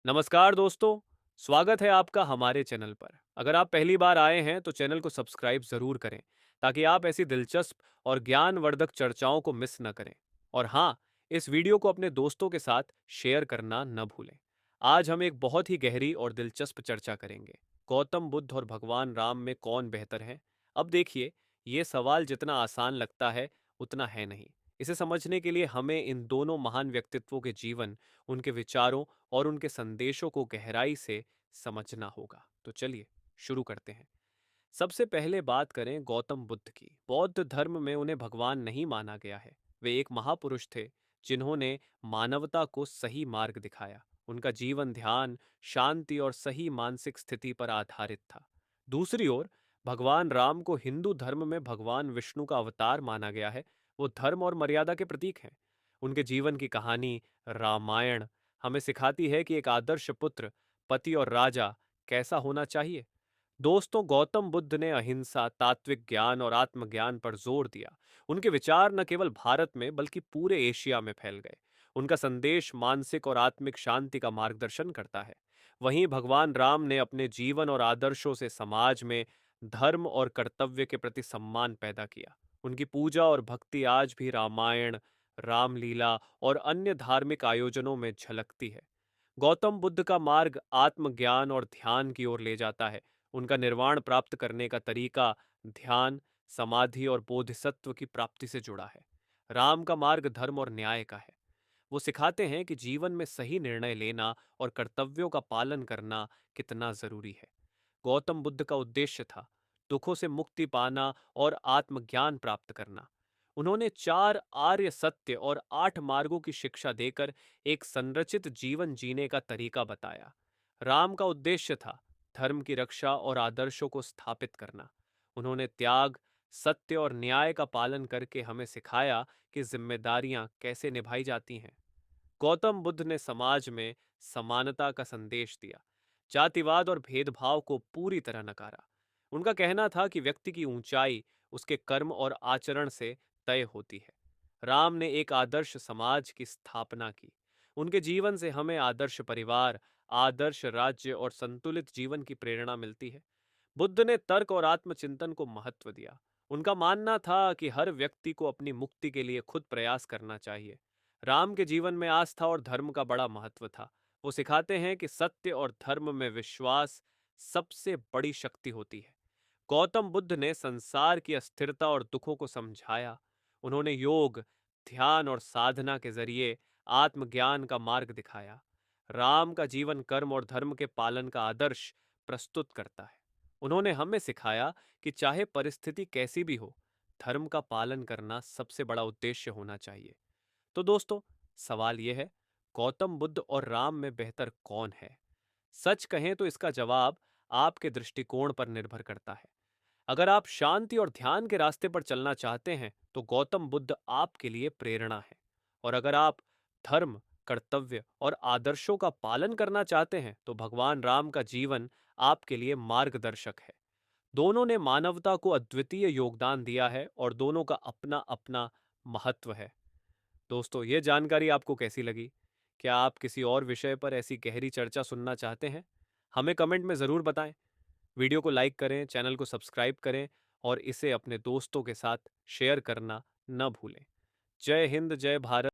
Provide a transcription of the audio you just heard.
नमस्कार दोस्तों, स्वागत है आपका हमारे चैनल पर। अगर आप पहली बार आए हैं तो चैनल को सब्सक्राइब ज़रूर करें ताकि आप ऐसी दिलचस्प और ज्ञानवर्धक चर्चाओं को मिस न करें। और हाँ, इस वीडियो को अपने दोस्तों के साथ शेयर करना न भूलें। आज हम एक बहुत ही गहरी और दिलचस्प चर्चा करेंगे। गौतम बुद्ध और भगवान राम में कौन बेहतर है? अब देखिए, ये सवाल जितना आसान लगता है उतना है नहीं। इसे समझने के लिए हमें इन दोनों महान व्यक्तित्वों के जीवन, उनके विचारों और उनके संदेशों को गहराई से समझना होगा। तो चलिए शुरू करते हैं। सबसे पहले बात करें गौतम बुद्ध की। बौद्ध धर्म में उन्हें भगवान नहीं माना गया है। वे एक महापुरुष थे जिन्होंने मानवता को सही मार्ग दिखाया। उनका जीवन ध्यान, शांति और सही मानसिक स्थिति पर आधारित था। दूसरी ओर भगवान राम को हिंदू धर्म में भगवान विष्णु का अवतार माना गया है। वो धर्म और मर्यादा के प्रतीक हैं। उनके जीवन की कहानी रामायण हमें सिखाती है कि एक आदर्श पुत्र, पति और राजा कैसा होना चाहिए। दोस्तों, गौतम बुद्ध ने अहिंसा, तात्विक ज्ञान और आत्मज्ञान पर जोर दिया। उनके विचार न केवल भारत में बल्कि पूरे एशिया में फैल गए। उनका संदेश मानसिक और आत्मिक शांति का मार्गदर्शन करता है। वहीं भगवान राम ने अपने जीवन और आदर्शों से समाज में धर्म और कर्तव्य के प्रति सम्मान पैदा किया। उनकी पूजा और भक्ति आज भी रामायण, रामलीला और अन्य धार्मिक आयोजनों में झलकती है। गौतम बुद्ध का मार्ग आत्मज्ञान और ध्यान की ओर ले जाता है। उनका निर्वाण प्राप्त करने का तरीका ध्यान, समाधि और बोधिसत्व की प्राप्ति से जुड़ा है। राम का मार्ग धर्म और न्याय का है। वो सिखाते हैं कि जीवन में सही निर्णय लेना और कर्तव्यों का पालन करना कितना जरूरी है। गौतम बुद्ध का उद्देश्य था दुखों से मुक्ति पाना और आत्मज्ञान प्राप्त करना। उन्होंने 4 आर्य सत्य और 8 मार्गों की शिक्षा देकर एक संरचित जीवन जीने का तरीका बताया। राम का उद्देश्य था धर्म की रक्षा और आदर्शों को स्थापित करना। उन्होंने त्याग, सत्य और न्याय का पालन करके हमें सिखाया कि जिम्मेदारियां कैसे निभाई जाती हैं। गौतम बुद्ध ने समाज में समानता का संदेश दिया, जातिवाद और भेदभाव को पूरी तरह नकारा। उनका कहना था कि व्यक्ति की ऊंचाई उसके कर्म और आचरण से तय होती है। राम ने एक आदर्श समाज की स्थापना की। उनके जीवन से हमें आदर्श परिवार, आदर्श राज्य और संतुलित जीवन की प्रेरणा मिलती है। बुद्ध ने तर्क और आत्मचिंतन को महत्व दिया। उनका मानना था कि हर व्यक्ति को अपनी मुक्ति के लिए खुद प्रयास करना चाहिए। राम के जीवन में आस्था और धर्म का बड़ा महत्व था। वो सिखाते हैं कि सत्य और धर्म में विश्वास सबसे बड़ी शक्ति होती है। गौतम बुद्ध ने संसार की अस्थिरता और दुखों को समझाया। उन्होंने योग, ध्यान और साधना के जरिए आत्मज्ञान का मार्ग दिखाया। राम का जीवन कर्म और धर्म के पालन का आदर्श प्रस्तुत करता है। उन्होंने हमें सिखाया कि चाहे परिस्थिति कैसी भी हो, धर्म का पालन करना सबसे बड़ा उद्देश्य होना चाहिए। तो दोस्तों, सवाल यह है, गौतम बुद्ध और राम में बेहतर कौन है? सच कहें तो इसका जवाब आपके दृष्टिकोण पर निर्भर करता है। अगर आप शांति और ध्यान के रास्ते पर चलना चाहते हैं तो गौतम बुद्ध आपके लिए प्रेरणा है। और अगर आप धर्म, कर्तव्य और आदर्शों का पालन करना चाहते हैं तो भगवान राम का जीवन आपके लिए मार्गदर्शक है। दोनों ने मानवता को अद्वितीय योगदान दिया है और दोनों का अपना अपना महत्व है। दोस्तों, ये जानकारी आपको कैसी लगी? क्या आप किसी और विषय पर ऐसी गहरी चर्चा सुनना चाहते हैं? हमें कमेंट में ज़रूर बताएं। वीडियो को लाइक करें, चैनल को सब्सक्राइब करें और इसे अपने दोस्तों के साथ शेयर करना न भूलें। जय हिंद, जय भारत।